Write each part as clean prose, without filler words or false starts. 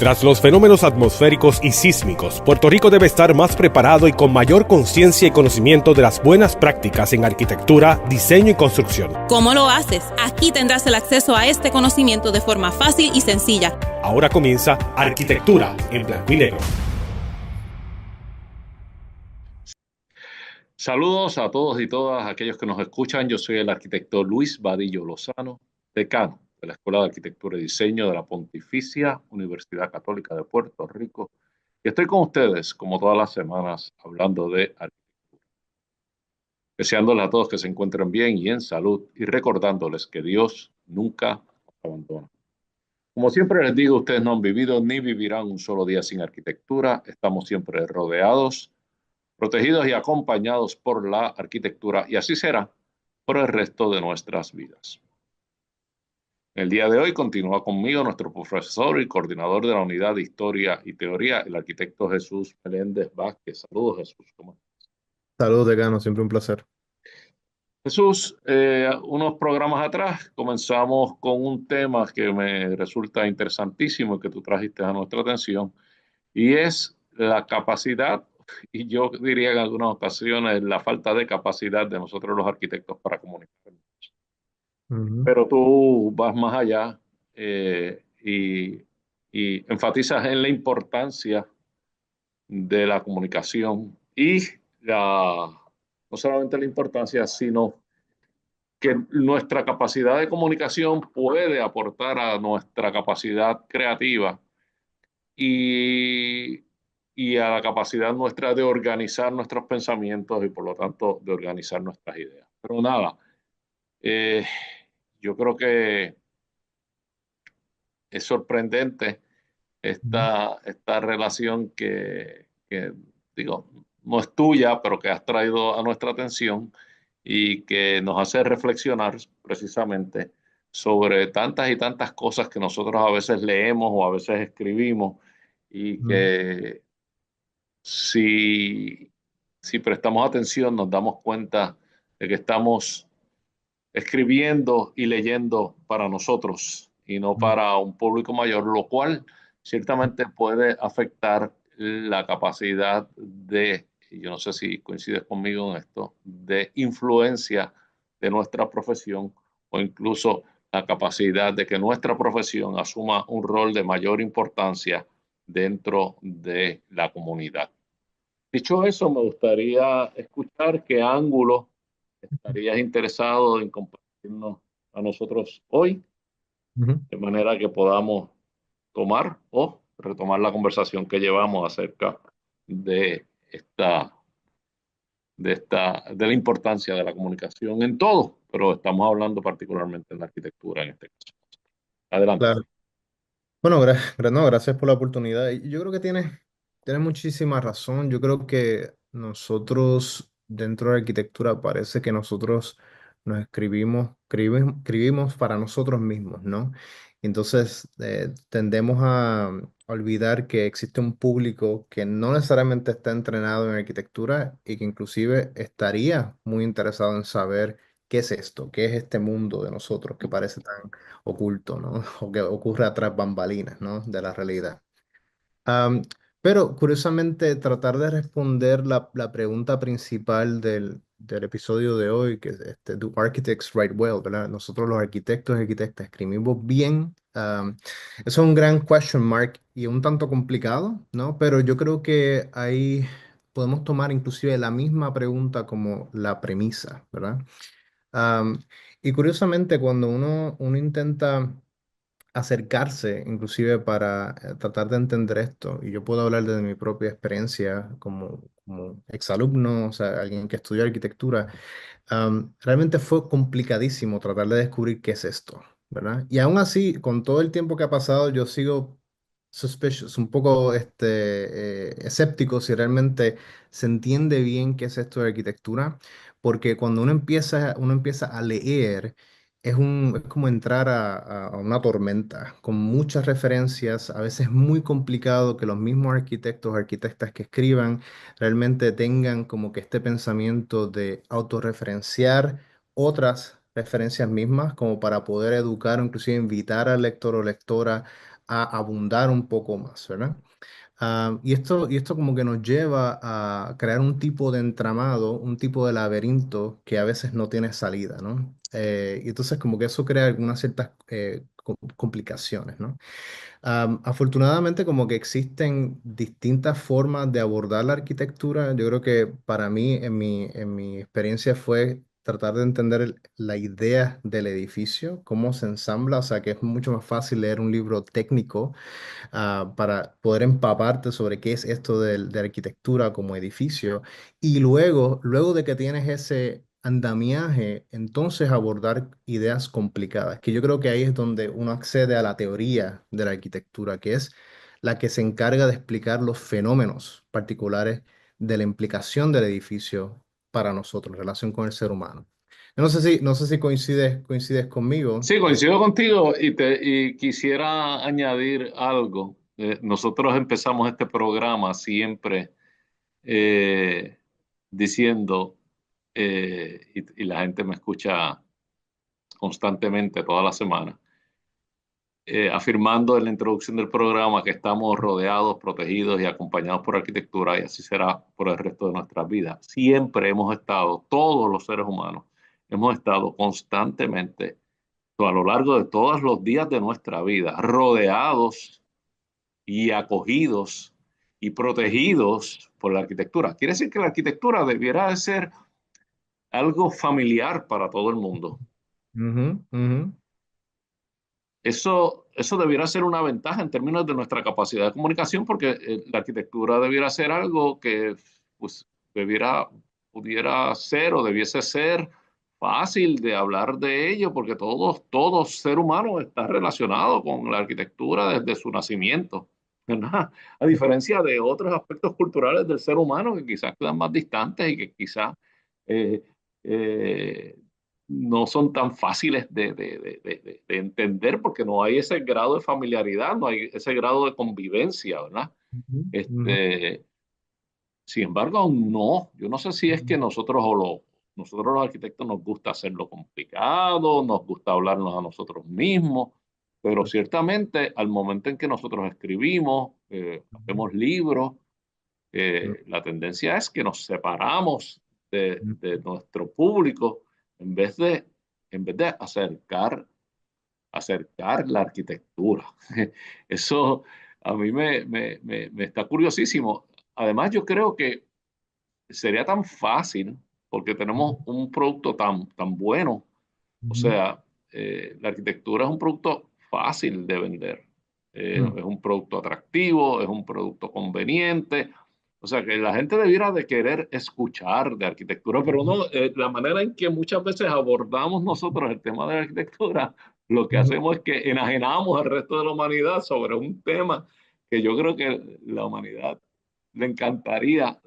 Tras los fenómenos atmosféricos y sísmicos, Puerto Rico debe estar más preparado y con mayor conciencia y conocimiento de las buenas prácticas en arquitectura, diseño y construcción. ¿Cómo lo haces? Aquí tendrás el acceso a este conocimiento de forma fácil y sencilla. Ahora comienza Arquitectura en Blanco y Negro. Saludos a todos y todas aquellos que nos escuchan. Yo soy el arquitecto Luis Vadillo Lozano, decano de la Escuela de Arquitectura y Diseño de la Pontificia Universidad Católica de Puerto Rico. Y estoy con ustedes, como todas las semanas, hablando de arquitectura. Deseándoles a todos que se encuentren bien y en salud y recordándoles que Dios nunca nos abandona. Como siempre les digo, ustedes no han vivido ni vivirán un solo día sin arquitectura. Estamos siempre rodeados, protegidos y acompañados por la arquitectura, y así será por el resto de nuestras vidas. El día de hoy continúa conmigo nuestro profesor y coordinador de la Unidad de Historia y Teoría, el arquitecto Jesús Meléndez Vázquez. Saludos, Jesús. ¿Cómo estás? Saludos, decano, siempre un placer. Jesús, unos programas atrás comenzamos con un tema que me resulta interesantísimo y que tú trajiste a nuestra atención, y es la capacidad, y yo diría en algunas ocasiones la falta de capacidad de nosotros los arquitectos para comunicarnos. Pero tú vas más allá y enfatizas en la importancia de la comunicación y no solamente la importancia, sino que nuestra capacidad de comunicación puede aportar a nuestra capacidad creativa y, y a la capacidad nuestra de organizar nuestros pensamientos y por lo tanto de organizar nuestras ideas. Pero nada, eh, yo creo que es sorprendente esta relación que, digo, no es tuya, pero que has traído a nuestra atención y que nos hace reflexionar precisamente sobre tantas y tantas cosas que nosotros a veces leemos o a veces escribimos y que si prestamos atención nos damos cuenta de que estamos escribiendo y leyendo para nosotros y no para un público mayor, lo cual ciertamente puede afectar la capacidad de, y yo no sé si coincides conmigo en esto, de influencia de nuestra profesión o incluso la capacidad de que nuestra profesión asuma un rol de mayor importancia dentro de la comunidad. Dicho eso, me gustaría escuchar qué ángulo estarías interesado en compartirnos a nosotros hoy, de manera que podamos tomar o retomar la conversación que llevamos acerca de de la importancia de la comunicación en todo, pero estamos hablando particularmente en la arquitectura en este caso. Adelante. Claro. Bueno, no, gracias por la oportunidad. Y yo creo que tienes muchísima razón. Yo creo que nosotros, dentro de la arquitectura, parece que nosotros nos escribimos para nosotros mismos, ¿no? Entonces, tendemos a olvidar que existe un público que no necesariamente está entrenado en arquitectura y que inclusive estaría muy interesado en saber qué es esto, qué es este mundo de nosotros que parece tan oculto, ¿no? O que ocurre atrás bambalinas, ¿no? De la realidad. Am, pero curiosamente, tratar de responder la pregunta principal del episodio de hoy, que es ¿Do architects write well? ¿Verdad? Nosotros los arquitectos y arquitectas escribimos bien. Eso es un gran question mark y un tanto complicado, ¿no? Pero yo creo que ahí podemos tomar inclusive la misma pregunta como la premisa, ¿verdad? Am, y curiosamente, cuando uno intenta acercarse, inclusive para tratar de entender esto, y yo puedo hablar desde mi propia experiencia como exalumno, o sea, alguien que estudió arquitectura, realmente fue complicadísimo tratar de descubrir qué es esto, ¿verdad? Y aún así, con todo el tiempo que ha pasado, yo sigo suspicious, un poco escéptico si realmente se entiende bien qué es esto de arquitectura, porque cuando uno empieza a leer, es como entrar a una tormenta con muchas referencias. A veces es muy complicado que los mismos arquitectos o arquitectas que escriban realmente tengan como que este pensamiento de autorreferenciar otras referencias mismas como para poder educar o inclusive invitar al lector o lectora a abundar un poco más, ¿verdad? Y esto como que nos lleva a crear un tipo de entramado, un tipo de laberinto que a veces no tiene salida, ¿no? Y entonces como que eso crea algunas ciertas complicaciones, ¿no? Afortunadamente, como que existen distintas formas de abordar la arquitectura. Yo creo que para mí, en mi experiencia, fue tratar de entender la idea del edificio, cómo se ensambla, o sea, que es mucho más fácil leer un libro técnico para poder empaparte sobre qué es esto de arquitectura como edificio. Y luego de que tienes ese andamiaje, entonces abordar ideas complicadas, que yo creo que ahí es donde uno accede a la teoría de la arquitectura, que es la que se encarga de explicar los fenómenos particulares de la implicación del edificio para nosotros, en relación con el ser humano. Yo no sé si coincides conmigo. Sí, coincido contigo y quisiera añadir algo. Nosotros empezamos este programa siempre eh, diciendo, y la gente me escucha constantemente toda la semana, afirmando en la introducción del programa que estamos rodeados, protegidos y acompañados por arquitectura y así será por el resto de nuestras vidas. Siempre hemos estado, todos los seres humanos, hemos estado constantemente a lo largo de todos los días de nuestra vida, rodeados y acogidos y protegidos por la arquitectura. Quiere decir que la arquitectura debiera de ser algo familiar para todo el mundo. Ujú, ujú, Eso debiera ser una ventaja en términos de nuestra capacidad de comunicación, porque la arquitectura debiera ser algo que pues, debiera, pudiera ser o debiese ser fácil de hablar de ello, porque todo ser humano está relacionado con la arquitectura desde su nacimiento, ¿verdad? A diferencia de otros aspectos culturales del ser humano que quizás quedan más distantes y que quizás eh, eh, no son tan fáciles de entender porque no hay ese grado de familiaridad, no hay ese grado de convivencia, ¿verdad? ujú, ujú, Este, sin embargo, no, yo no sé si es que nosotros los arquitectos nos gusta hacerlo complicado, nos gusta hablarnos a nosotros mismos, pero ciertamente al momento en que nosotros escribimos, hacemos libros, ujú, la tendencia es que nos separamos ujú, de nuestro público en vez de, en vez de acercar la arquitectura. Eso a mí me está curiosísimo. Además, yo creo que sería tan fácil porque tenemos un producto tan bueno. O ujú, sea, la arquitectura es un producto fácil de vender. ujú, Es un producto atractivo, es un producto conveniente. O sea, que la gente debiera de querer escuchar de arquitectura, pero no, la manera en que muchas veces abordamos nosotros el tema de la arquitectura, lo que ujú. hacemos es que enajenamos al resto de la humanidad sobre un tema que yo creo que la humanidad le encantaría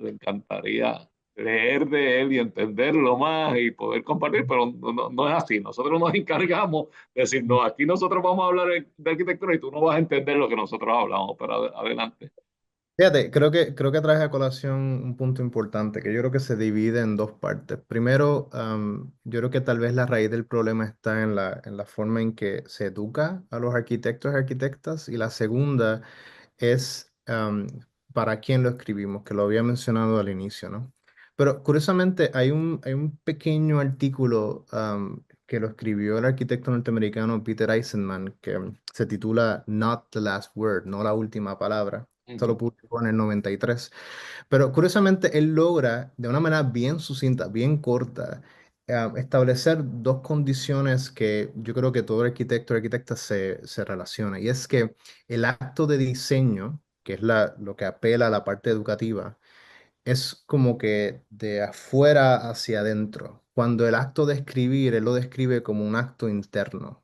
leer de él y entenderlo más y poder compartir, pero no es así. Nosotros nos encargamos de decir, no, aquí nosotros vamos a hablar de arquitectura y tú no vas a entender lo que nosotros hablamos, pero adelante. Fíjate, creo que traes a colación un punto importante que yo creo que se divide en dos partes. Primero, yo creo que tal vez la raíz del problema está en la forma en que se educa a los arquitectos y arquitectas, y la segunda es para quién lo escribimos, que lo había mencionado al inicio, ¿no? Pero curiosamente hay un pequeño artículo que lo escribió el arquitecto norteamericano Peter Eisenman, que se titula Not the Last Word, no la última palabra. Esto lo Ujú. publicó en el 93. Pero curiosamente él logra, de una manera bien sucinta, bien corta, establecer dos condiciones que yo creo que todo arquitecto o arquitecta se relaciona. Y es que el acto de diseño, que es lo que apela a la parte educativa, es como que de afuera hacia adentro. Cuando el acto de escribir, él lo describe como un acto interno,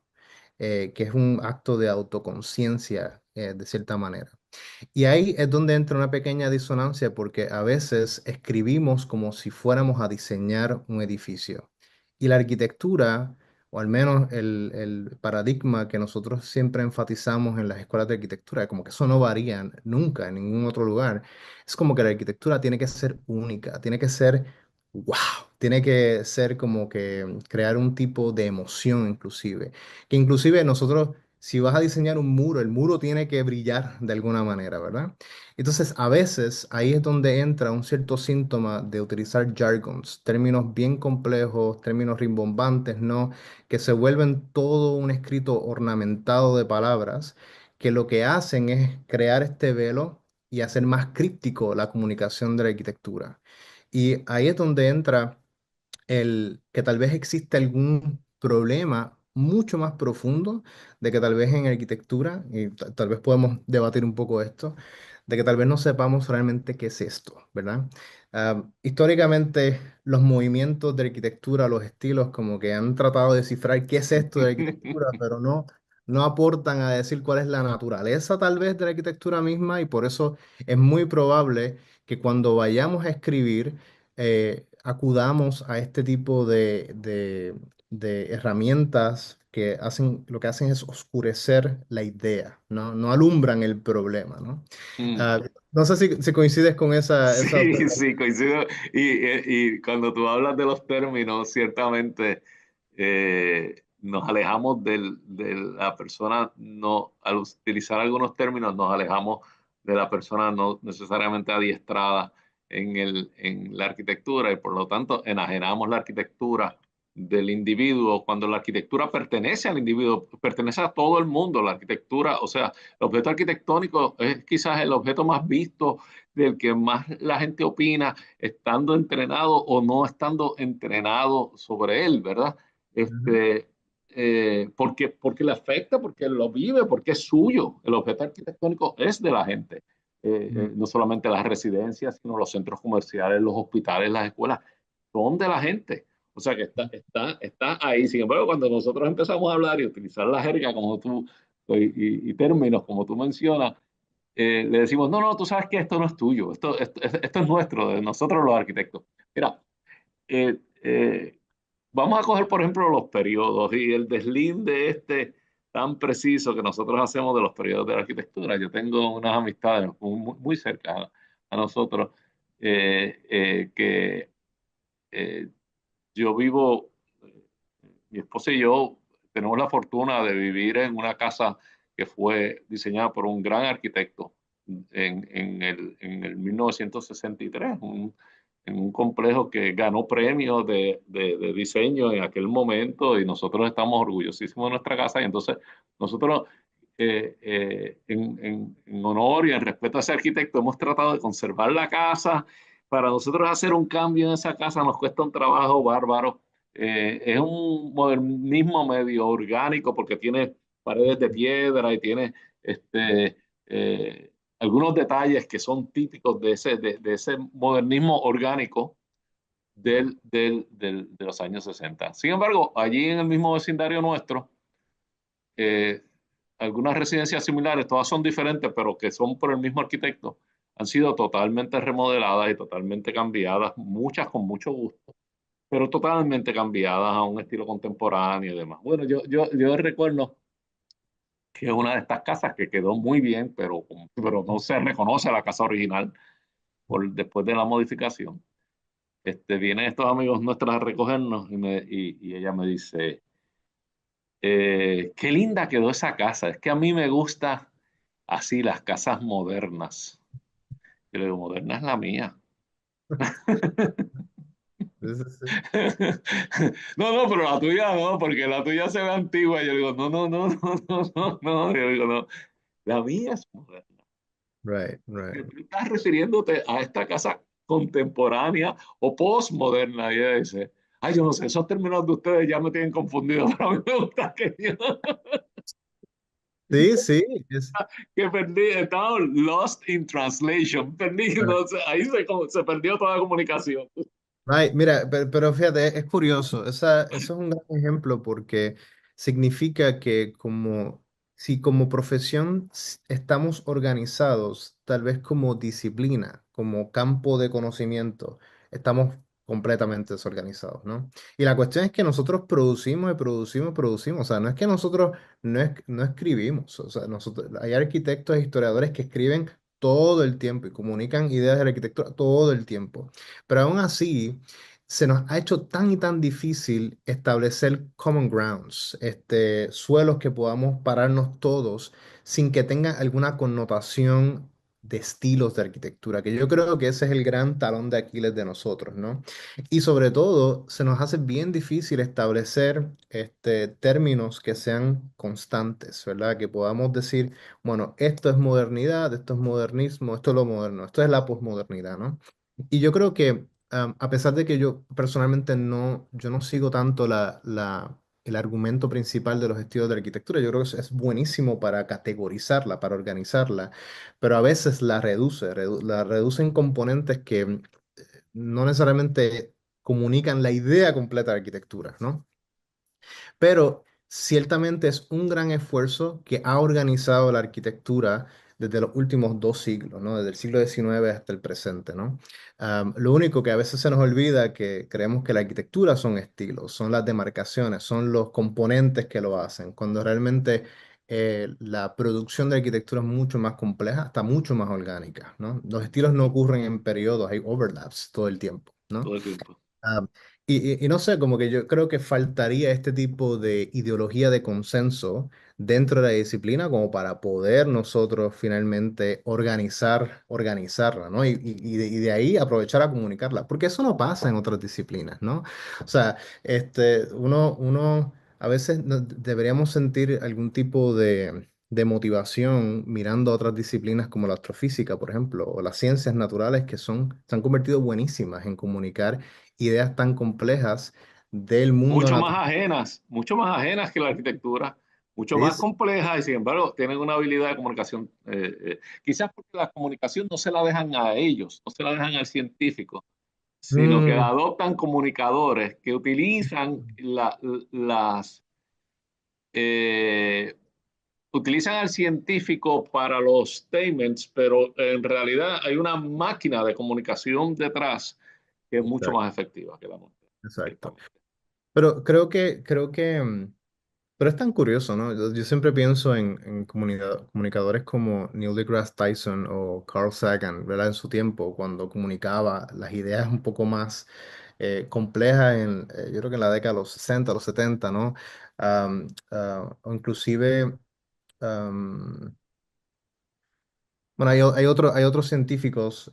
que es un acto de autoconciencia, de cierta manera. Y ahí es donde entra una pequeña disonancia porque a veces escribimos como si fuéramos a diseñar un edificio. Y la arquitectura, o al menos el paradigma que nosotros siempre enfatizamos en las escuelas de arquitectura, como que eso no varía nunca en ningún otro lugar, es como que la arquitectura tiene que ser única, tiene que ser wow, tiene que ser como que crear un tipo de emoción inclusive, que inclusive nosotros si vas a diseñar un muro, el muro tiene que brillar de alguna manera, ¿verdad? Entonces, a veces ahí es donde entra un cierto síntoma de utilizar jargons, términos bien complejos, términos rimbombantes, ¿no? Que se vuelven todo un escrito ornamentado de palabras, que lo que hacen es crear este velo y hacer más críptico la comunicación de la arquitectura. Y ahí es donde entra el que tal vez existe algún problema mucho más profundo de que tal vez en arquitectura, y tal vez podemos debatir un poco esto, de que tal vez no sepamos realmente qué es esto, ¿verdad? Históricamente, los movimientos de arquitectura, los estilos, como que han tratado de descifrar qué es esto de arquitectura, pero no aportan a decir cuál es la naturaleza tal vez de la arquitectura misma, y por eso es muy probable que cuando vayamos a escribir, acudamos a este tipo de herramientas que hacen, lo que hacen es oscurecer la idea, no alumbran el problema, ¿no? Mm. Ah, no sé si coincides con esa Sí, observación. sí, coincido. Y cuando tú hablas de los términos, ciertamente nos alejamos de la persona, no, al utilizar algunos términos, nos alejamos de la persona no necesariamente adiestrada en la arquitectura y por lo tanto enajenamos la arquitectura del individuo cuando la arquitectura pertenece al individuo, pertenece a todo el mundo. La arquitectura, o sea, el objeto arquitectónico es quizás el objeto más visto del que más la gente opina, estando entrenado o no estando entrenado sobre él, ¿verdad? Ujú, Porque le afecta, porque lo vive, porque es suyo. El objeto arquitectónico es de la gente. ujú, No solamente las residencias, sino los centros comerciales, los hospitales, las escuelas, son de la gente. O sea que está ahí. Sin embargo, cuando nosotros empezamos a hablar y utilizar la jerga como tú y términos como tú mencionas, le decimos, no, no, tú sabes que esto no es tuyo, esto es nuestro, de nosotros los arquitectos. Mira, eh, eh, vamos a coger, por ejemplo, los periodos y el deslinde este tan preciso que nosotros hacemos de los periodos de la arquitectura. Yo tengo unas amistades muy cercanas a nosotros que eh, yo vivo, mi esposa y yo tenemos la fortuna de vivir en una casa que fue diseñada por un gran arquitecto en el 1963, en un complejo que ganó premios de diseño en aquel momento y nosotros estamos orgullosísimos de nuestra casa y entonces nosotros en honor y en respeto a ese arquitecto hemos tratado de conservar la casa. Para nosotros hacer un cambio en esa casa nos cuesta un trabajo bárbaro. Es un modernismo medio orgánico porque tiene paredes de piedra y tiene este, algunos detalles que son típicos de ese modernismo orgánico de los años 60. Sin embargo, allí en el mismo vecindario nuestro, eh, algunas residencias similares, todas son diferentes, pero que son por el mismo arquitecto, han sido totalmente remodeladas y totalmente cambiadas, muchas con mucho gusto, pero totalmente cambiadas a un estilo contemporáneo y demás. Bueno, yo recuerdo que es una de estas casas que quedó muy bien, pero no se reconoce la casa original después de la modificación. Vienen estos amigos nuestros a recogernos y ella me dice, qué linda quedó esa casa, es que a mí me gusta así las casas modernas. Yo le digo, moderna es la mía. sí, sí, sí. No, no, pero la tuya no, porque la tuya se ve antigua. Yo digo, no, no, no, no, no, no, no. Yo digo, no, la mía es moderna. Right, right. Tú estás refiriéndote a esta casa contemporánea o postmoderna. Y ella dice, ay, yo no sé, esos términos de ustedes ya me tienen confundido, pero a mí me gusta Sí, sí, que perdí, estaba lost in translation, perdí, no sé, ahí se perdió toda la comunicación. ay, mira, pero, fíjate, es curioso, eso es un gran ejemplo porque significa que si como profesión estamos organizados, tal vez como disciplina, como campo de conocimiento, estamos completamente desorganizados, ¿no? Y la cuestión es que nosotros producimos y producimos y producimos, o sea, no es que nosotros no escribimos, o sea, hay arquitectos e historiadores que escriben todo el tiempo y comunican ideas de la arquitectura todo el tiempo. Pero aún así, se nos ha hecho tan y tan difícil establecer common grounds, suelos que podamos pararnos todos sin que tengan alguna connotación de estilos de arquitectura, que yo creo que ese es el gran talón de Aquiles de nosotros, ¿no? Y sobre todo, se nos hace bien difícil establecer términos que sean constantes, ¿verdad? Que podamos decir, bueno, esto es modernidad, esto es modernismo, esto es lo moderno, esto es la posmodernidad, ¿no? Y yo creo que a pesar de que yo personalmente yo no sigo tanto el argumento principal de los estilos de arquitectura, yo creo que es buenísimo para categorizarla, para organizarla, pero a veces la reduce en componentes que no necesariamente comunican la idea completa de arquitectura, ¿no? Pero ciertamente es un gran esfuerzo que ha organizado la arquitectura desde los últimos 2 siglos, ¿no? Desde el siglo XIX hasta el presente, ¿no? Lo único que a veces se nos olvida que creemos que la arquitectura son estilos, son las demarcaciones, son los componentes que lo hacen, cuando realmente la producción de arquitectura es mucho más compleja, está mucho más orgánica, ¿no? Los estilos no ocurren en periodos, hay overlaps todo el tiempo, ¿no? todo el tiempo. Ah, y no sé, como que yo creo que faltaría este tipo de ideología de consenso dentro de la disciplina como para poder nosotros finalmente organizarla, ¿no? Y de ahí aprovechar a comunicarla, porque eso no pasa en otras disciplinas, ¿no? O sea, uno a veces deberíamos sentir algún tipo de motivación mirando a otras disciplinas como la astrofísica, por ejemplo, o las ciencias naturales que se han convertido buenísimas en comunicar ideas tan complejas del mundo natural. Mucho más ajenas que la arquitectura, mucho más Es, complejas y sin embargo tienen una habilidad de comunicación. Quizás porque la comunicación no se la dejan a ellos, no se la dejan al científico, sino que la mm, adoptan comunicadores que utilizan las eh, utilizan al científico para los statements, pero en realidad hay una máquina de comunicación detrás que es mucho exacto, más efectiva que la nuestra, exacto. ciertamente. Pero pero es tan curioso, ¿no? Yo siempre pienso en comunicadores como Neil deGrasse Tyson o Carl Sagan, ¿verdad? En su tiempo, cuando comunicaba las ideas un poco más complejas yo creo que en la década de los 60, los 70, ¿no? O inclusive, bueno, hay otros científicos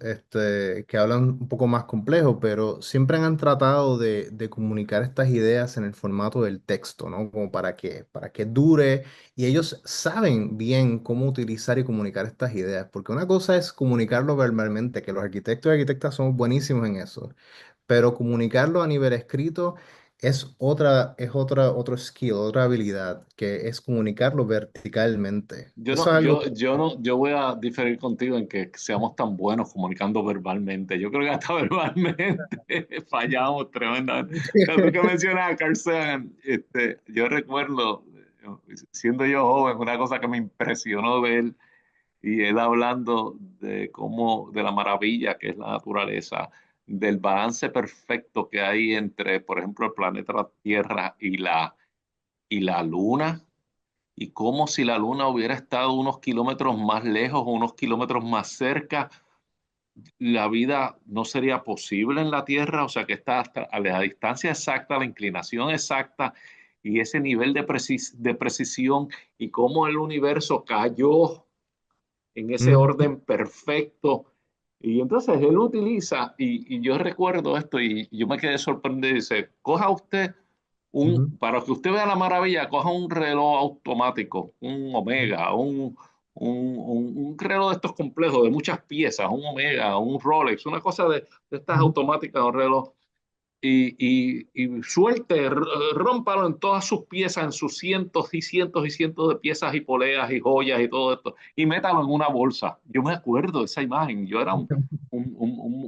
que hablan un poco más complejo, pero siempre han tratado de comunicar estas ideas en el formato del texto, ¿no? Como para que dure, y ellos saben bien cómo utilizar y comunicar estas ideas, porque una cosa es comunicarlo verbalmente, que los arquitectos y arquitectas son buenísimos en eso, pero comunicarlo a nivel escrito otro skill, otra habilidad, que es comunicarlo verticalmente. Eso es algo que... Yo voy a diferir contigo en que seamos tan buenos comunicando verbalmente. Yo creo que hasta verbalmente fallamos tremendamente. O sea, tú que mencionas a Carl Sagan, yo recuerdo, siendo yo joven, una cosa que me impresionó de él, y él hablando de cómo, de la maravilla que es la naturaleza, del balance perfecto que hay entre, por ejemplo, el planeta Tierra y la Luna y como si la Luna hubiera estado unos kilómetros más lejos o unos kilómetros más cerca, la vida no sería posible en la Tierra, o sea que está hasta a la distancia exacta, la inclinación exacta y ese nivel de precisión y cómo el universo cayó en ese Ujú, orden perfecto. Y entonces él utiliza, y yo recuerdo esto y yo me quedé sorprendido, dice, coja usted ujú, para que usted vea la maravilla, coja un reloj automático, un Omega, un reloj de estos complejos de muchas piezas, un Omega, un Rolex, una cosa de estas ujú, automáticas, un reloj, y suelte, rómpalo en todas sus piezas, en sus cientos y cientos y cientos de piezas y poleas y joyas y todo esto, y métalo en una bolsa. Yo me acuerdo de esa imagen, yo era un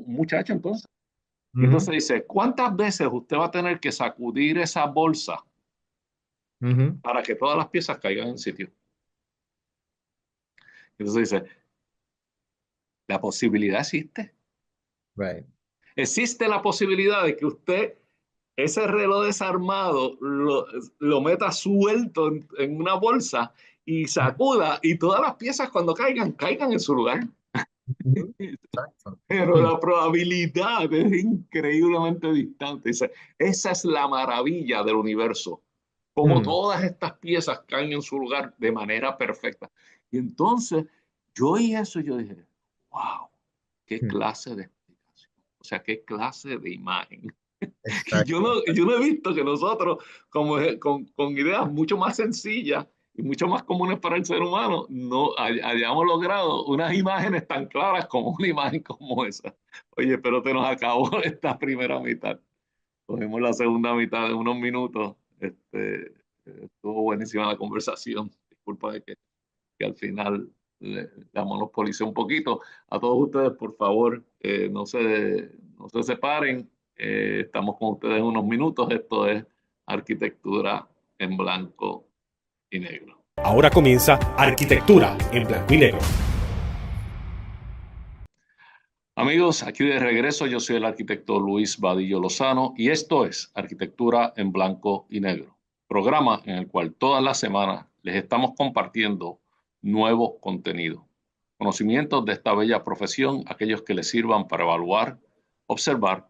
muchacho entonces. Y ujú, entonces dice, ¿cuántas veces usted va a tener que sacudir esa bolsa ujú. para que todas las piezas caigan en sitio? Entonces dice, la posibilidad existe. Right. Existe la posibilidad de que usted ese reloj desarmado lo meta suelto en una bolsa y sacuda y todas las piezas cuando caigan, caigan en su lugar. Ujú. Exacto. pero la probabilidad es increíblemente distante. Esa es la maravilla del universo, como Mm, todas estas piezas caen en su lugar de manera perfecta. Y entonces yo oí eso y yo dije, wow, qué mm, clase de explicación, o sea, qué clase de imagen. Y exacto. yo no he visto que nosotros, como, con ideas mucho más sencillas y mucho más comunes para el ser humano, no hayamos logrado unas imágenes tan claras como una imagen como esa. Oye, pero te nos acabó esta primera mitad. Cogimos la segunda mitad de unos minutos. Estuvo buenísima la conversación. Disculpa de que al final la monopolicé un poquito. A todos ustedes, por favor, no se separen. Estamos con ustedes unos minutos. Esto es Arquitectura en Blanco y Negro. Ahora comienza Arquitectura en Blanco y Negro. Amigos, aquí de regreso, yo soy el arquitecto Luis Vadillo Lozano y esto es Arquitectura en Blanco y Negro, programa en el cual todas las semanas les estamos compartiendo nuevo contenido, conocimientos de esta bella profesión, aquellos que les sirvan para evaluar, observar,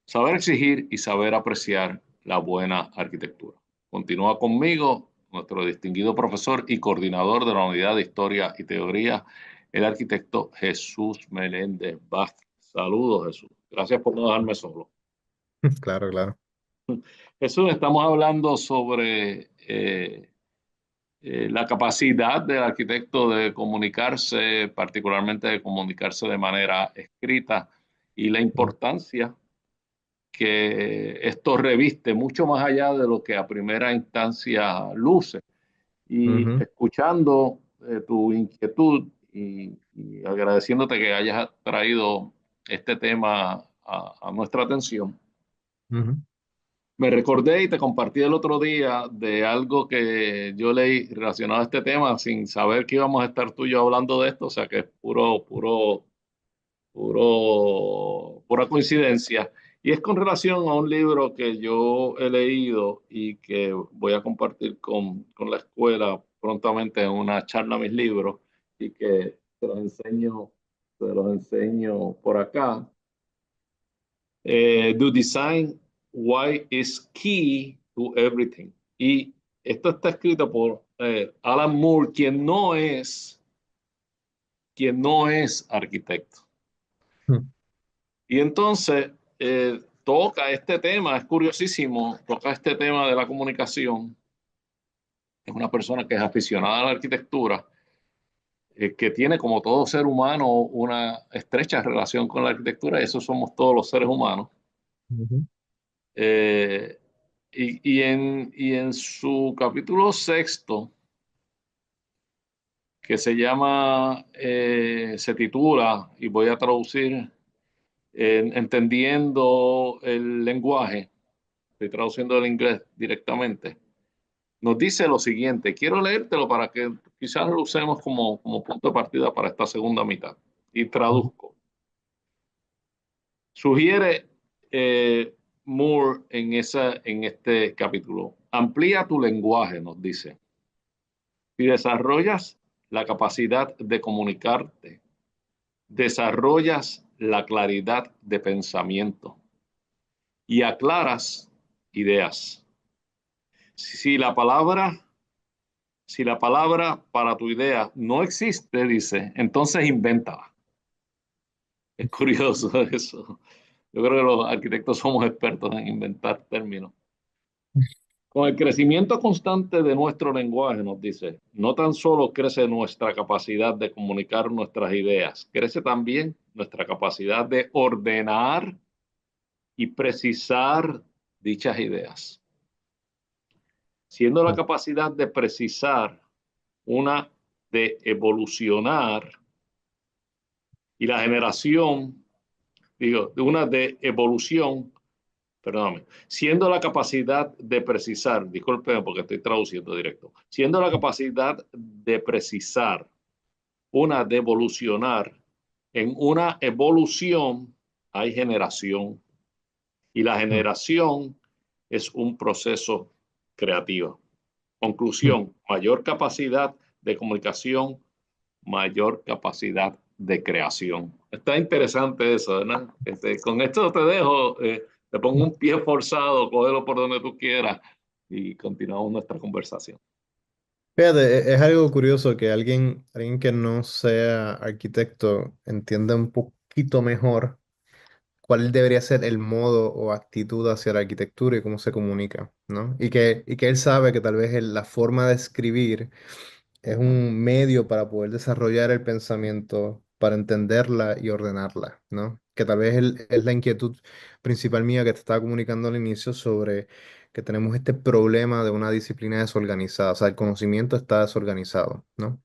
saber exigir y saber apreciar la buena arquitectura. Continúa conmigo nuestro distinguido profesor y coordinador de la Unidad de Historia y Teoría, el arquitecto Jesús Meléndez Vázquez. Saludos, Jesús. Gracias por no dejarme solo. Claro, claro. Jesús, estamos hablando sobre la capacidad del arquitecto de comunicarse, particularmente de comunicarse de manera escrita, y la Mm, importancia que esto reviste mucho más allá de lo que a primera instancia luce. Y ujú, escuchando tu inquietud y agradeciéndote que hayas traído este tema a nuestra atención, ujú. me recordé y te compartí el otro día de algo que yo leí relacionado a este tema sin saber que íbamos a estar tú y yo hablando de esto, o sea que es pura coincidencia. Y es con relación a un libro que yo he leído y que voy a compartir con la escuela prontamente en una charla mis libros y que te los enseño por acá. Do Design Why is Key to Everything. Y esto está escrito por Alan Moore, quien no es arquitecto. Mm, Y entonces toca este tema, es curiosísimo, toca este tema de la comunicación. Es una persona que es aficionada a la arquitectura, que tiene como todo ser humano una estrecha relación con la arquitectura, y eso somos todos los seres humanos. ujú, Eh, y en su capítulo sexto, que se titula, y voy a traducir, Entendiendo el lenguaje, estoy traduciendo del inglés directamente, nos dice lo siguiente, quiero leértelo para que quizás lo usemos como punto de partida para esta segunda mitad. Y ujú. traduzco. Sugiere Moore en este capítulo, amplía tu lenguaje, nos dice. Si desarrollas la capacidad de comunicarte, desarrollas la claridad de pensamiento y aclaras ideas. Si la palabra, si la palabra para tu idea no existe, dice, entonces invéntala. Es curioso eso. Yo creo que los arquitectos somos expertos en inventar términos. Con el crecimiento constante de nuestro lenguaje, nos dice, no tan solo crece nuestra capacidad de comunicar nuestras ideas, crece también nuestra capacidad de ordenar y precisar dichas ideas, siendo la capacidad de precisar una de evolucionar y la generación, digo, de una de evolución, perdóname, siendo la capacidad de precisar, disculpen porque estoy traduciendo directo, siendo la capacidad de precisar una de evolucionar, en una evolución hay generación y la Mm, generación es un proceso creativo. mm, Conclusión, mayor capacidad de comunicación, mayor capacidad de creación. Está interesante eso, ¿verdad? Con esto te dejo, te pongo un pie forzado, cógelo por donde tú quieras y continuamos nuestra conversación. Fíjate, es algo curioso que alguien que no sea arquitecto entienda un poquito mejor cuál debería ser el modo o actitud hacia la arquitectura y cómo se comunica, ¿no? Y que él sabe que tal vez la forma de escribir es un medio para poder desarrollar el pensamiento, para entenderla y ordenarla, ¿no? Que tal vez es la inquietud principal mía que te estaba comunicando al inicio sobre que tenemos este problema de una disciplina desorganizada, o sea, el conocimiento está desorganizado, ¿no?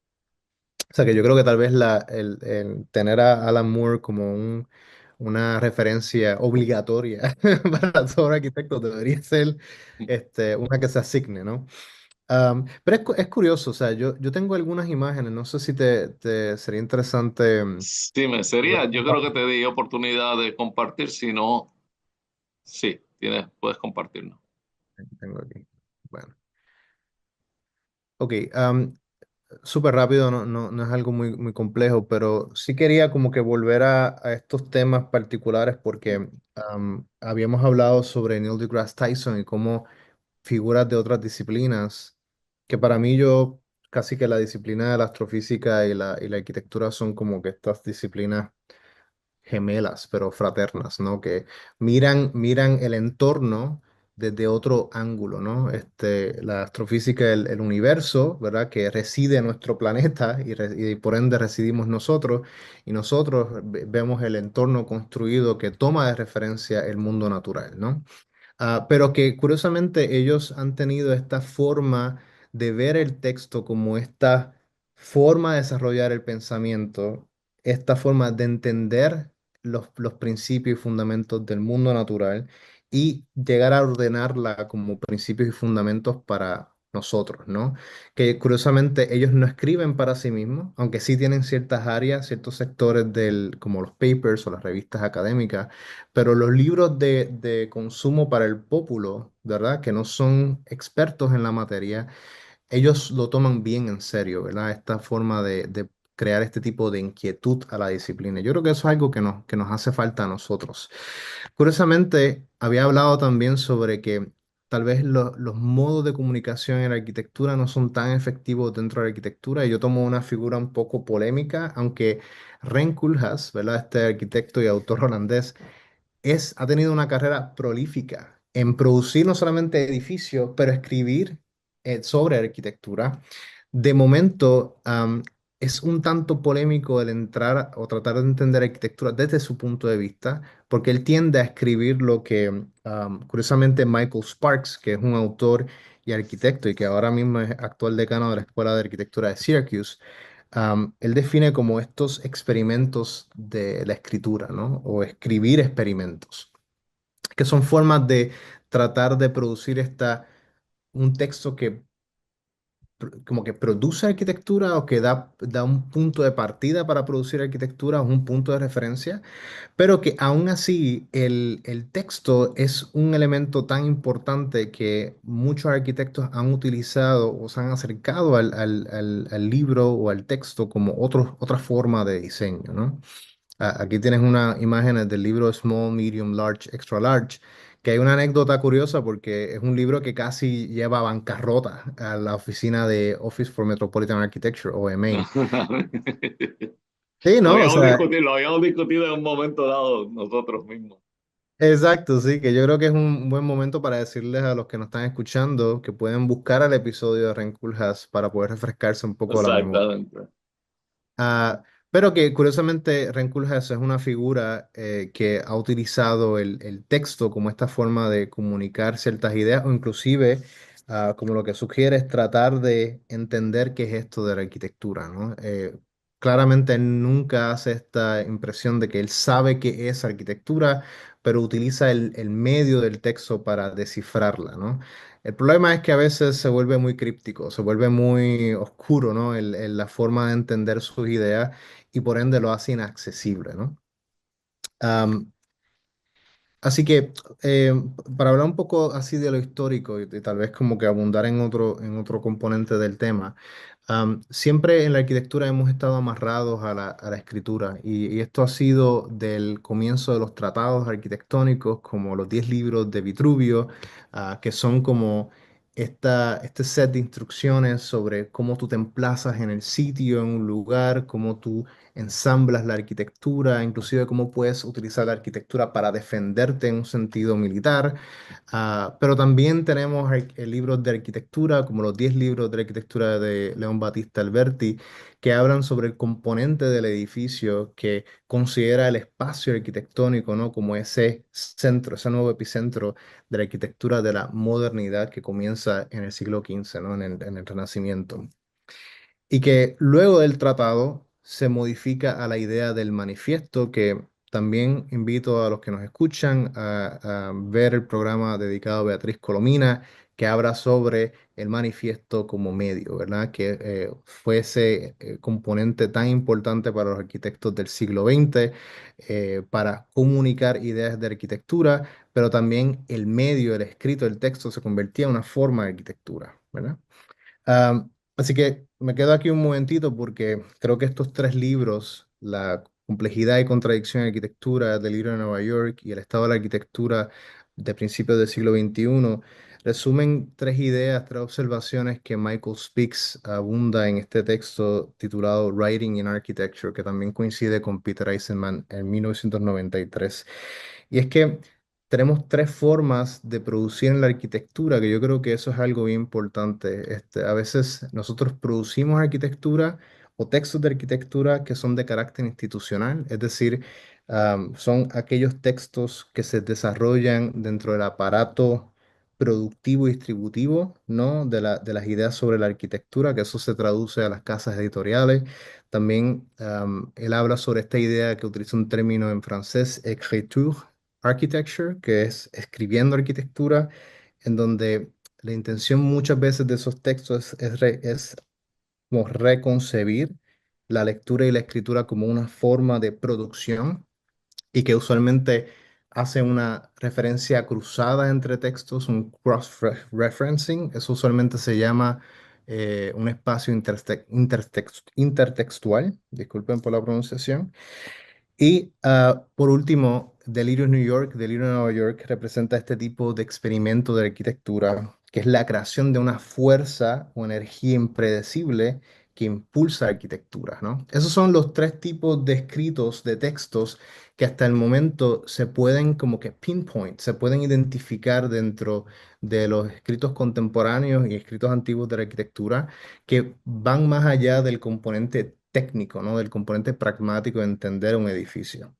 O sea, que yo creo que tal vez el tener a Alan Moore como una referencia obligatoria para todo arquitecto debería ser una que se asigne, ¿no? Pero es curioso, o sea, yo tengo algunas imágenes, no sé si te sería interesante Sí, me ver sería, un yo creo par. que te di oportunidad de compartir, si no, sí, puedes compartirlo. Aquí tengo aquí. Bueno, ok, súper rápido, no es algo muy complejo, pero sí quería como que volver a estos temas particulares porque habíamos hablado sobre Neil deGrasse Tyson y cómo figuras de otras disciplinas, que para mí yo casi que la disciplina de la astrofísica y la arquitectura son como que estas disciplinas gemelas, pero fraternas, ¿no? Que miran el entorno desde otro ángulo, ¿no? La astrofísica, el universo, ¿verdad? Que reside en nuestro planeta y por ende residimos nosotros, y nosotros vemos el entorno construido que toma de referencia el mundo natural, ¿no? Pero que curiosamente ellos han tenido esta forma de ver el texto como esta forma de desarrollar el pensamiento, esta forma de entender los principios y fundamentos del mundo natural y llegar a ordenarla como principios y fundamentos para nosotros, ¿no? Que curiosamente ellos no escriben para sí mismos, aunque sí tienen ciertas áreas, ciertos sectores como los papers o las revistas académicas, pero los libros de consumo para el pópulo, ¿verdad? Que no son expertos en la materia, ellos lo toman bien en serio, ¿verdad? Esta forma de crear este tipo de inquietud a la disciplina. Yo creo que eso es algo que nos hace falta a nosotros. Curiosamente, había hablado también sobre que tal vez los modos de comunicación en la arquitectura no son tan efectivos dentro de la arquitectura, y yo tomo una figura un poco polémica, aunque Ren Koolhaas, ¿verdad? Este arquitecto y autor holandés, ha tenido una carrera prolífica en producir no solamente edificios, pero escribir sobre arquitectura. De momento, es un tanto polémico el entrar o tratar de entender arquitectura desde su punto de vista, porque él tiende a escribir lo que, curiosamente, Michael Sparks, que es un autor y arquitecto y que ahora mismo es actual decano de la Escuela de Arquitectura de Syracuse. Él define como estos experimentos de la escritura, ¿no? O escribir experimentos, que son formas de tratar de producir un texto que como que produce arquitectura o que da un punto de partida para producir arquitectura, un punto de referencia, pero que aún así el texto es un elemento tan importante que muchos arquitectos han utilizado o se han acercado al libro o al texto como otra forma de diseño, ¿no? Aquí tienes una imagen del libro Small, Medium, Large, Extra Large, que hay una anécdota curiosa porque es un libro que casi lleva a bancarrota a la oficina de Office for Metropolitan Architecture, OMA. Sí, ¿no? O sea, Lo habíamos discutido en un momento dado nosotros mismos. exacto, sí, que yo creo que es un buen momento para decirles a los que nos están escuchando que pueden buscar el episodio de Renkulhas para poder refrescarse un poco la memoria. Exactamente. Ah, pero que curiosamente Renkulhas es una figura que ha utilizado el texto como esta forma de comunicar ciertas ideas, o inclusive como lo que sugiere es tratar de entender qué es esto de la arquitectura, ¿no? Claramente él nunca hace esta impresión de que él sabe qué es arquitectura, pero utiliza el medio del texto para descifrarla, ¿no? El problema es que a veces se vuelve muy críptico, se vuelve muy oscuro, ¿no? La forma de entender sus ideas, y por ende lo hace inaccesible, ¿no? Am, Así que eh, para hablar un poco así de lo histórico y tal vez como que abundar en otro componente del tema, siempre en la arquitectura hemos estado amarrados a la escritura y esto ha sido del comienzo de los tratados arquitectónicos como los 10 libros de Vitruvio, que son como este set de instrucciones sobre cómo tú te emplazas en el sitio, en un lugar, cómo tú ensamblas la arquitectura, inclusive cómo puedes utilizar la arquitectura para defenderte en un sentido militar. Pero también tenemos libros de arquitectura, como los 10 libros de arquitectura de León Battista Alberti, que hablan sobre el componente del edificio que considera el espacio arquitectónico, ¿no? Como ese centro, ese nuevo epicentro de la arquitectura de la modernidad que comienza en el siglo XV, ¿no? En el Renacimiento y que luego del tratado se modifica a la idea del manifiesto, que también invito a los que nos escuchan a ver el programa dedicado a Beatriz Colomina, que habla sobre el manifiesto como medio, ¿verdad? Que fue ese componente tan importante para los arquitectos del siglo XX, para comunicar ideas de arquitectura, pero también el medio, el escrito, el texto se convertía en una forma de arquitectura, ¿verdad? Así que me quedo aquí un momentito porque creo que estos tres libros, La complejidad y contradicción en arquitectura del libro de Nueva York y El estado de la arquitectura de principios del siglo XXI, resumen tres ideas, tres observaciones que Michael Speaks abunda en este texto titulado Writing in Architecture, que también coincide con Peter Eisenman en 1993. Y es que tenemos tres formas de producir en la arquitectura, que yo creo que eso es algo bien importante. A veces nosotros producimos arquitectura o textos de arquitectura que son de carácter institucional, es decir, son aquellos textos que se desarrollan dentro del aparato productivo y distributivo, ¿no? De las ideas sobre la arquitectura, que eso se traduce a las casas editoriales. También él habla sobre esta idea que utiliza un término en francés, écriture, architecture, que es escribiendo arquitectura, en donde la intención muchas veces de esos textos es como reconcebir la lectura y la escritura como una forma de producción y que usualmente hace una referencia cruzada entre textos, un cross-referencing. Eso usualmente se llama un espacio intertextual, disculpen por la pronunciación. Y por último, Delirio Nueva York representa este tipo de experimento de arquitectura, que es la creación de una fuerza o energía impredecible que impulsa arquitectura, ¿no? Esos son los tres tipos de escritos, de textos, que hasta el momento se pueden como que pinpoint, se pueden identificar dentro de los escritos contemporáneos y escritos antiguos de la arquitectura que van más allá del componente técnico, ¿no? Del componente pragmático de entender un edificio.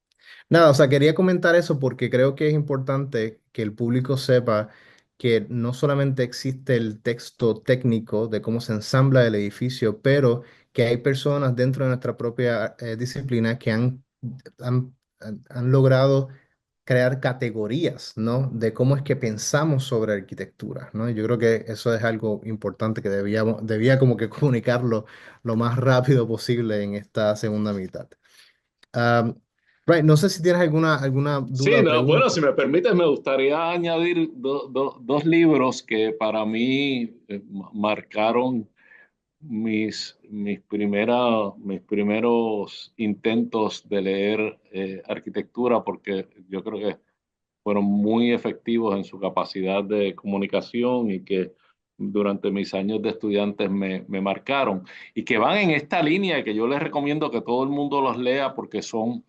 Nada, o sea, quería comentar eso porque creo que es importante que el público sepa que no solamente existe el texto técnico de cómo se ensambla el edificio, pero que hay personas dentro de nuestra propia disciplina que han, han logrado crear categorías, ¿no? De cómo es que pensamos sobre arquitectura, ¿no? Y yo creo que eso es algo importante que debía como que comunicarlo lo más rápido posible en esta segunda mitad. Um, right, no sé si tienes alguna duda Sí, o no, bueno, pregunta. si me permites, me gustaría añadir dos libros que para mí marcaron mis primeros intentos de leer arquitectura, porque yo creo que fueron muy efectivos en su capacidad de comunicación y que durante mis años de estudiantes me marcaron y que van en esta línea que yo les recomiendo que todo el mundo los lea porque son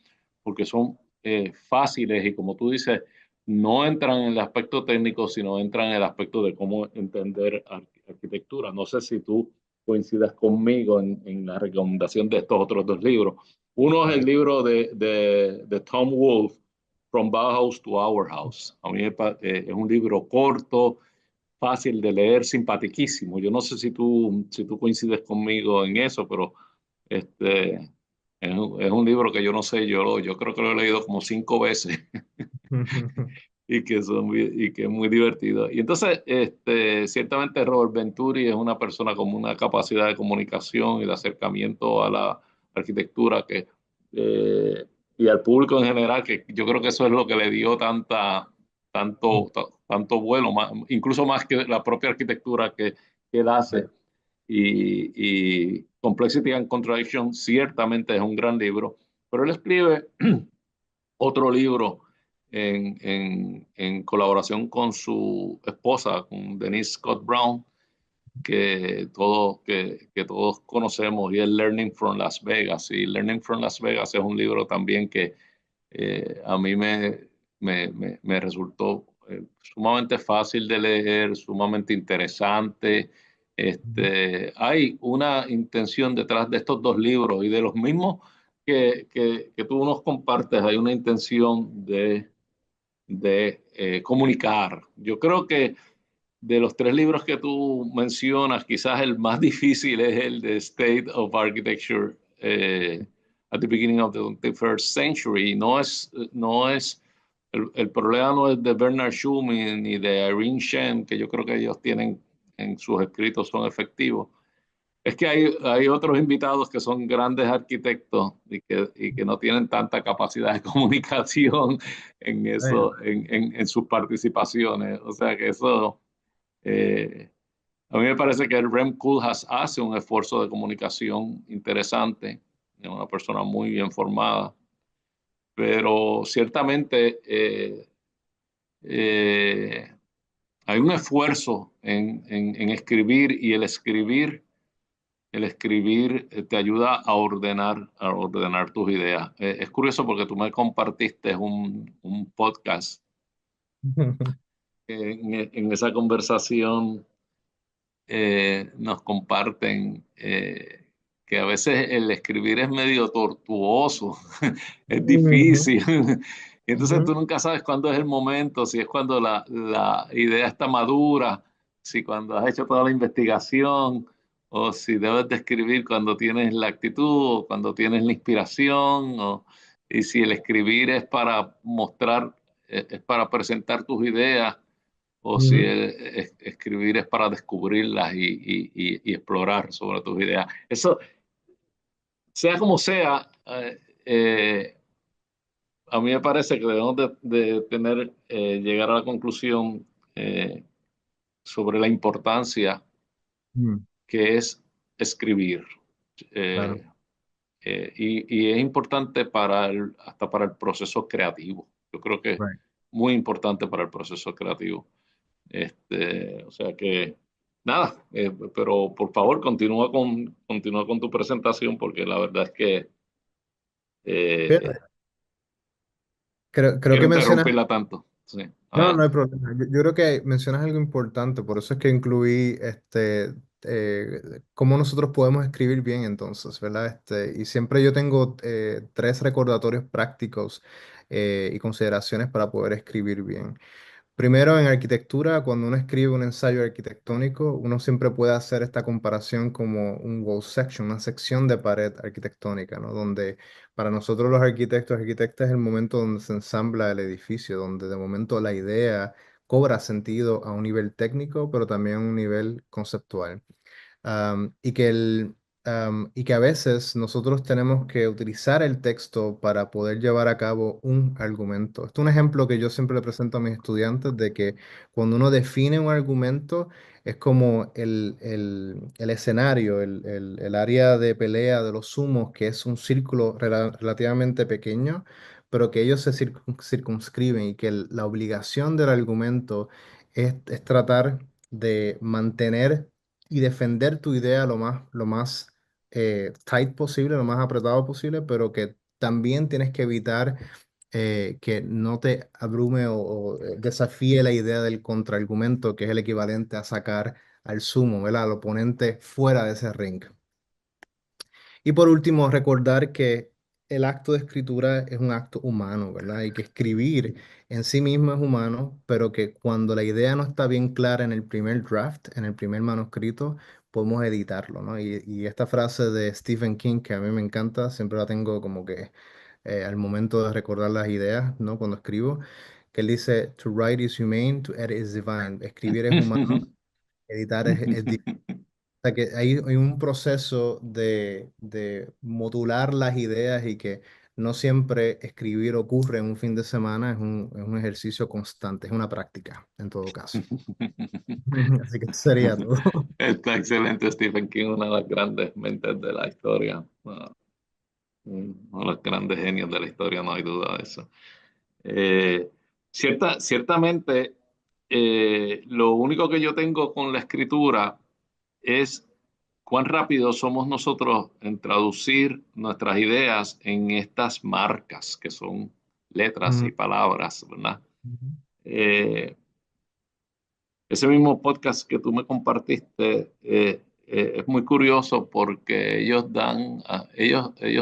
fáciles y como tú dices, no entran en el aspecto técnico, sino entran en el aspecto de cómo entender arquitectura. No sé si tú coincidas conmigo en la recomendación de estos otros dos libros. Uno es el libro de Tom Wolfe, From Bauhaus to Our House. A mí es un libro corto, fácil de leer, simpaticísimo. Yo no sé si tú coincides conmigo en eso, pero este, es un libro que yo no sé, yo creo que lo he leído como 5 veces y que es muy divertido. Y entonces, ciertamente Robert Venturi es una persona con una capacidad de comunicación y de acercamiento a la arquitectura que y al público en general, que yo creo que eso es lo que le dio tanto vuelo, incluso más que la propia arquitectura que él hace. Y Complexity and Contradiction ciertamente es un gran libro, pero él escribe otro libro en colaboración con su esposa, con Denise Scott Brown, que todos conocemos, y es Learning from Las Vegas. Y Learning from Las Vegas es un libro también que a mí me resultó sumamente fácil de leer, sumamente interesante. Hay una intención detrás de estos dos libros y de los mismos que tú nos compartes, hay una intención de comunicar. Yo creo que de los tres libros que tú mencionas, quizás el más difícil es el de State of Architecture at the Beginning of the 21st Century. El problema no es de Bernard Shaw ni de Irene Shen, que yo creo que ellos tienen en sus escritos son efectivos. Es que hay otros invitados que son grandes arquitectos y que no tienen tanta capacidad de comunicación en Bueno, eso, en sus participaciones. O sea que eso, eh, a mí me parece que el Rem Koolhaas hace un esfuerzo de comunicación interesante, es una persona muy bien formada, pero ciertamente eh, hay un esfuerzo en escribir, y el escribir te ayuda a ordenar tus ideas. Es curioso porque tú me compartiste un podcast. En esa conversación nos comparten que a veces el escribir es medio tortuoso, es Ujú, difícil. Y entonces tú ujú, nunca sabes cuándo es el momento, si es cuando la idea está madura, si cuando has hecho toda la investigación, o si debes de escribir cuando tienes la actitud o cuando tienes la inspiración, y si el escribir es para mostrar, es para presentar tus ideas, o si ujú. escribir es para descubrirlas y explorar sobre tus ideas. Eso, sea como sea, a mí me parece que debemos llegar a la conclusión sobre la importancia Mm, que es escribir. claro, Eh, y es importante hasta para el proceso creativo. Yo creo que es right. muy importante para el proceso creativo. O sea que, nada, pero por favor continúa con tu presentación, porque la verdad es que Fíjate, eh, creo quiero que mencionas. interrumpirla tanto. Sí, No, no hay adelante. problema. Yo creo que mencionas algo importante, por eso es que incluí cómo nosotros podemos escribir bien entonces, ¿verdad? Y siempre yo tengo tres recordatorios prácticos y consideraciones para poder escribir bien. Primero, en arquitectura, cuando uno escribe un ensayo arquitectónico, uno siempre puede hacer esta comparación como un wall section, una sección de pared arquitectónica, ¿no? Donde para nosotros los arquitectos, arquitectas es el momento donde se ensambla el edificio, donde de momento la idea cobra sentido a un nivel técnico, pero también a un nivel conceptual. Y que a veces nosotros tenemos que utilizar el texto para poder llevar a cabo un argumento. Este es un ejemplo que yo siempre le presento a mis estudiantes de que cuando uno define un argumento es como el escenario, el área de pelea de los sumos, que es un círculo relativamente pequeño, pero que ellos se circunscriben y que la obligación del argumento es tratar de mantener y defender tu idea lo más tight posible, lo más apretado posible, pero que también tienes que evitar que no te abrume o desafíe la idea del contraargumento, que es el equivalente a sacar al sumo, ¿verdad? Al oponente fuera de ese ring. Y por último, recordar que el acto de escritura es un acto humano, ¿verdad? Y que escribir en sí mismo es humano, pero que cuando la idea no está bien clara en el primer draft, en el primer manuscrito, podemos editarlo, ¿no? Y esta frase de Stephen King, que a mí me encanta, siempre la tengo como que al momento de recordar las ideas, ¿no? Cuando escribo, que él dice, To write is humane, to edit is divine. Escribir es humano, editar es divino. O sea que hay un proceso de modular las ideas y que no siempre escribir ocurre en un fin de semana, es un ejercicio constante, es una práctica en todo caso. Así que eso sería todo. Está excelente Stephen King, una de las grandes mentes de la historia, uno de los grandes genios de la historia, no hay duda de eso. Eh, ciertamente, lo único que yo tengo con la escritura es cuán rápido somos nosotros en traducir nuestras ideas en estas marcas que son letras Mm, y palabras, ¿verdad? ujú. Eh, Ese mismo podcast que tú me compartiste es muy curioso porque ellos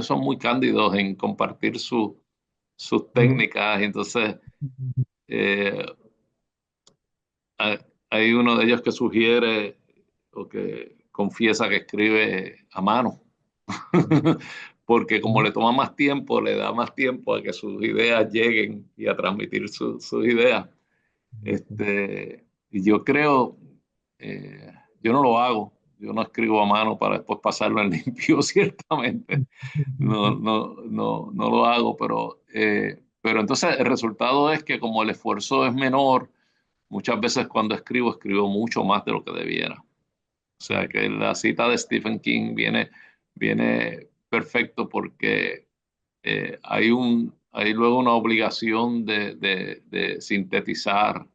son muy cándidos en compartir sus Ujú. técnicas. Y entonces, eh, hay, hay uno de ellos que sugiere o que confiesa que escribe a mano, porque como Ujú. le toma más tiempo, le da más tiempo a que sus ideas lleguen y a transmitir sus ideas. Y yo creo, eh, yo no lo hago, yo no escribo a mano para después pasarlo en limpio, ciertamente. No lo hago, pero entonces el resultado es que como el esfuerzo es menor, muchas veces cuando escribo, escribo mucho más de lo que debiera. O sea que la cita de Stephen King viene perfecto porque hay luego una obligación de sintetizar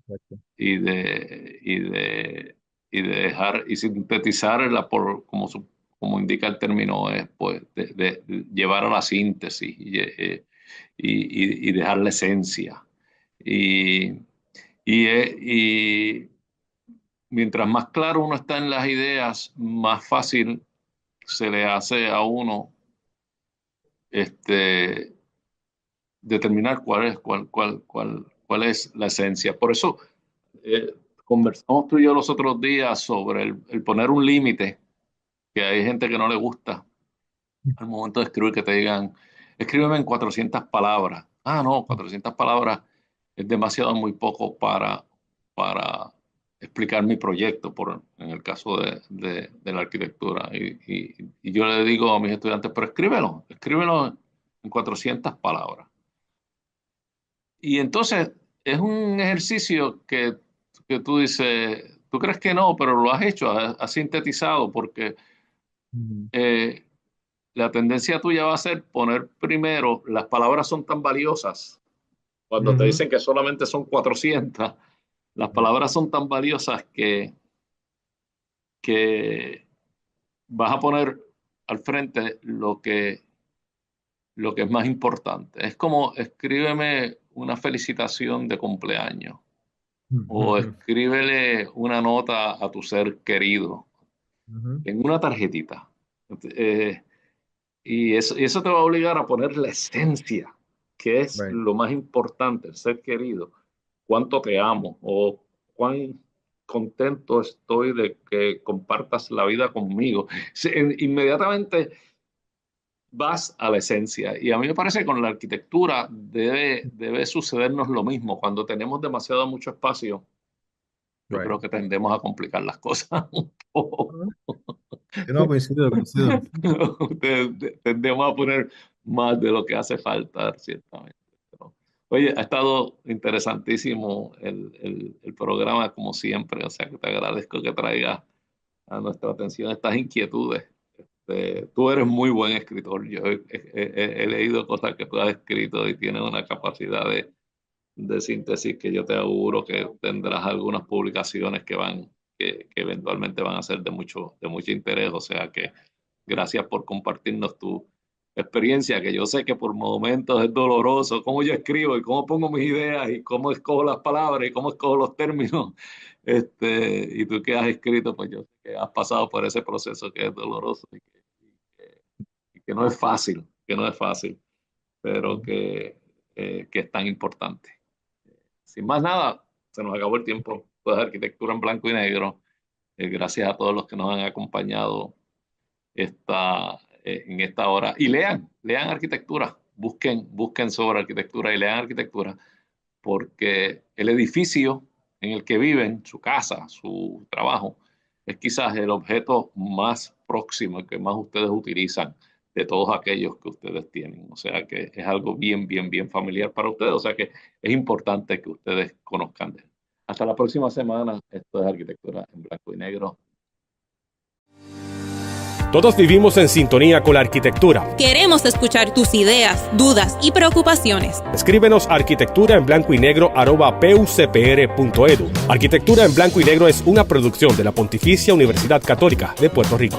Exacto. y de dejar y sintetizarla como indica el término, es pues de llevar a la síntesis y dejar la esencia. Y, y mientras más claro uno está en las ideas, más fácil se le hace a uno este, determinar cuál es la esencia. Por eso eh, conversamos tú y yo los otros días sobre el poner un límite, que hay gente que no le gusta al momento de escribir, que te digan, escríbeme en 400 palabras. Ah, no, 400 palabras es demasiado, muy poco para explicar mi proyecto, en el caso de la arquitectura. Y yo le digo a mis estudiantes, pero escríbelo en 400 palabras. Y entonces es un ejercicio que tú dices, tú crees que no, pero lo has hecho, has sintetizado, porque Ujú. eh, la tendencia tuya va a ser poner primero, las palabras son tan valiosas, cuando te Ujú. dicen que solamente son 400, las palabras son tan valiosas que vas a poner al frente lo que es más importante. Es como escríbeme una felicitación de cumpleaños o Ujú. escríbele una nota a tu ser querido Ujú. en una tarjetita. Eh, y eso te va a obligar a poner la esencia, que es Right. lo más importante, el ser querido. Cuánto te amo o cuán contento estoy de que compartas la vida conmigo. Inmediatamente vas a la esencia. Y a mí me parece que con la arquitectura debe sucedernos lo mismo. Cuando tenemos demasiado mucho espacio, yo Right. creo que tendemos a complicar las cosas un poco. Ah, sí, no, coincido, coincido. Tendemos a poner más de lo que hace falta, ciertamente. Pero, oye, ha estado interesantísimo el programa, como siempre. O sea, que te agradezco que traigas a nuestra atención estas inquietudes. Tú eres muy buen escritor. Yo he leído cosas que tú has escrito y tienes una capacidad de síntesis que yo te auguro que tendrás algunas publicaciones que eventualmente van a ser de mucho interés. O sea que gracias por compartirnos tu experiencia, que yo sé que por momentos es doloroso, cómo yo escribo y cómo pongo mis ideas y cómo escojo las palabras y cómo escojo los términos. Y tú que has escrito, pues yo sé que has pasado por ese proceso que es doloroso y que no es fácil, pero que es tan importante. Sin más nada, se nos acabó el tiempo. Pues arquitectura en blanco y negro. Gracias a todos los que nos han acompañado en esta hora. Y lean arquitectura. Busquen sobre arquitectura y lean arquitectura, porque el edificio en el que viven, su casa, su trabajo, es quizás el objeto más próximo que más ustedes utilizan de todos aquellos que ustedes tienen. O sea que es algo bien, bien, bien familiar para ustedes. O sea que es importante que ustedes conozcan de él. Hasta la próxima semana. Esto es Arquitectura en Blanco y Negro. Todos vivimos en sintonía con la arquitectura. Queremos escuchar tus ideas, dudas y preocupaciones. Escríbenos a arquitecturaenblancoynegro@pucpr.edu. Arquitectura en Blanco y Negro es una producción de la Pontificia Universidad Católica de Puerto Rico.